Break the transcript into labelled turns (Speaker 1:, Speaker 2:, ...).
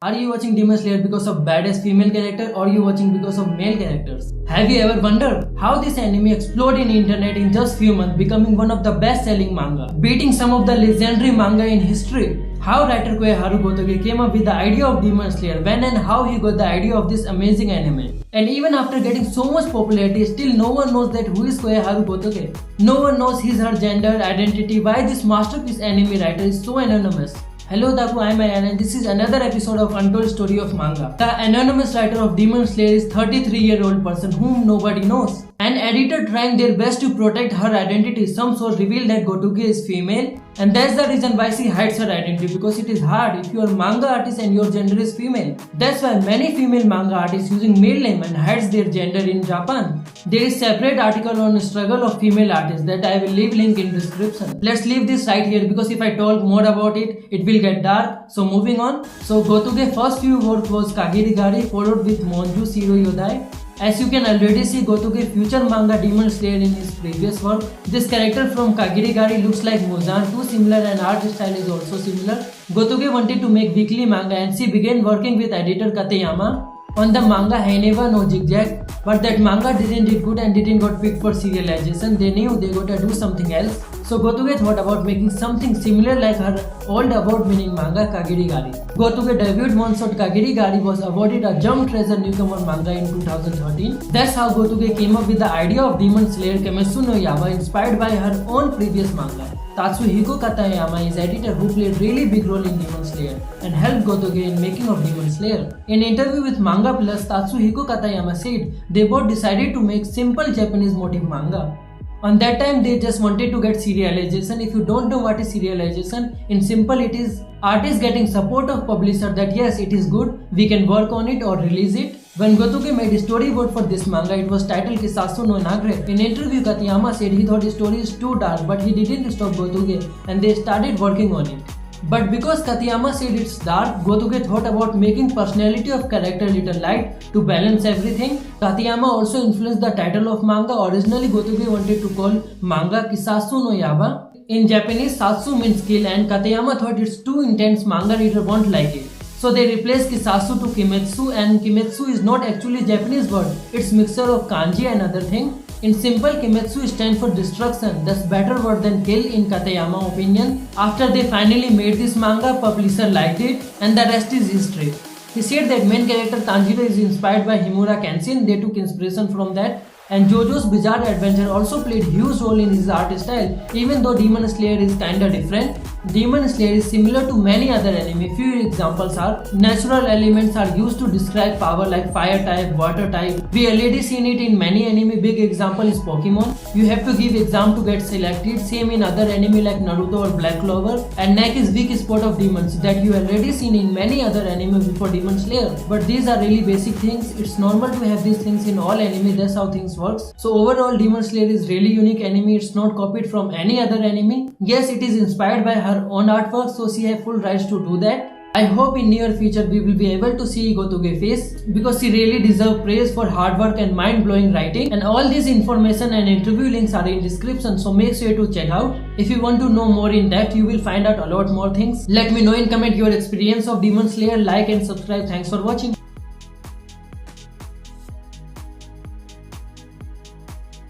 Speaker 1: Are you watching Demon Slayer because of badass female character or are you watching because of male characters? Have you ever wondered how this anime exploded in internet in just few months, becoming one of the best selling manga, beating some of the legendary manga in history? How writer Koiharu Gotoge came up with the idea of Demon Slayer, when and how he got the idea of this amazing anime. And even after getting so much popularity, still no one knows that who is Koiharu Gotoge. No one knows his her gender, identity, why this masterpiece anime writer is so anonymous. Hello Daku, I am Ayan and this is another episode of Untold Story of Manga. The anonymous writer of Demon Slayer is 33-year-old person whom nobody knows. An editor trying their best to protect her identity. Some source revealed that Gotoge is female, and that's the reason why she hides her identity, because it is hard if you are a manga artist and your gender is female. That's why many female manga artists using male name and hides their gender in Japan. There is separate article on struggle of female artists that I will leave link in description. Let's leave this right here because if I talk more about it, it will get dark. So moving on. So Gotoge first few work was Kagirigari followed with Monju Shiro Yodai. As you can already see Gotoge future manga Demon Slayer in his previous work. This character from Kagirigari looks like Muzan, too similar, and art style is also similar. Gotoge wanted to make weekly manga and she began working with editor Kateyama on the manga Haneva no Zigzag, but that manga didn't do good and didn't got picked for serialization. They knew they got to do something else. So Gotoge thought about making something similar like her old award-winning manga Kagirigari. Gotoge debuted one shot Kagirigari was awarded a Jump Treasure Newcomer manga in 2013. That's how Gotoge came up with the idea of Demon Slayer Kimetsu no Yaiba, inspired by her own previous manga. Tatsuhiko Katayama is editor who played really big role in Demon Slayer and helped Gotoge in making of Demon Slayer. In interview with Manga Plus, Tatsuhiko Katayama said they both decided to make simple Japanese motif manga. On that time they just wanted to get serialization. If you don't know what is serialization, in simple it is artist getting support of publisher that yes it is good, we can work on it or release it. When Gotoge made a storyboard for this manga, it was titled Kisasu no Nagre. In interview, Katayama said he thought his story is too dark, but he didn't stop Gotoge and they started working on it. But because Katayama said it's dark, Gotoge thought about making personality of character little light to balance everything. Katayama also influenced the title of manga. Originally, Gotoge wanted to call manga Kisasu no Yaiba. In Japanese, Satsu means kill, and Katayama thought it's too intense, manga reader won't like it. So they replaced Kisasu to Kimetsu, and Kimetsu is not actually Japanese word. It's mixture of kanji and other thing. In simple, Kimetsu stands for destruction. That's better word than kill in Katayama opinion. After they finally made this manga, publisher liked it and the rest is history. He said that main character Tanjiro is inspired by Himura Kenshin. They took inspiration from that. And JoJo's Bizarre Adventure also played huge role in his art style. Even though Demon Slayer is kinda different, Demon Slayer is similar to many other anime. Few examples are natural elements are used to describe power like fire type, water type. We already seen it in many anime. Big example is Pokemon. You have to give exam to get selected. Same in other anime like Naruto or Black Clover. And neck is weak spot of demons that you already seen in many other anime before Demon Slayer. But these are really basic things. It's normal to have these things in all anime. That's how things works. So overall Demon Slayer is really unique anime. It's not copied from any other anime. Yes, it is inspired by her own artwork, so she has full rights to do that. I hope in near future we will be able to see Gotoge face because she really deserves praise for hard work and mind-blowing writing. And all this information and interview links are in description, so make sure to check out. If you want to know more in depth, you will find out a lot more things. Let me know in comment your experience of Demon Slayer. Like and subscribe. Thanks for watching.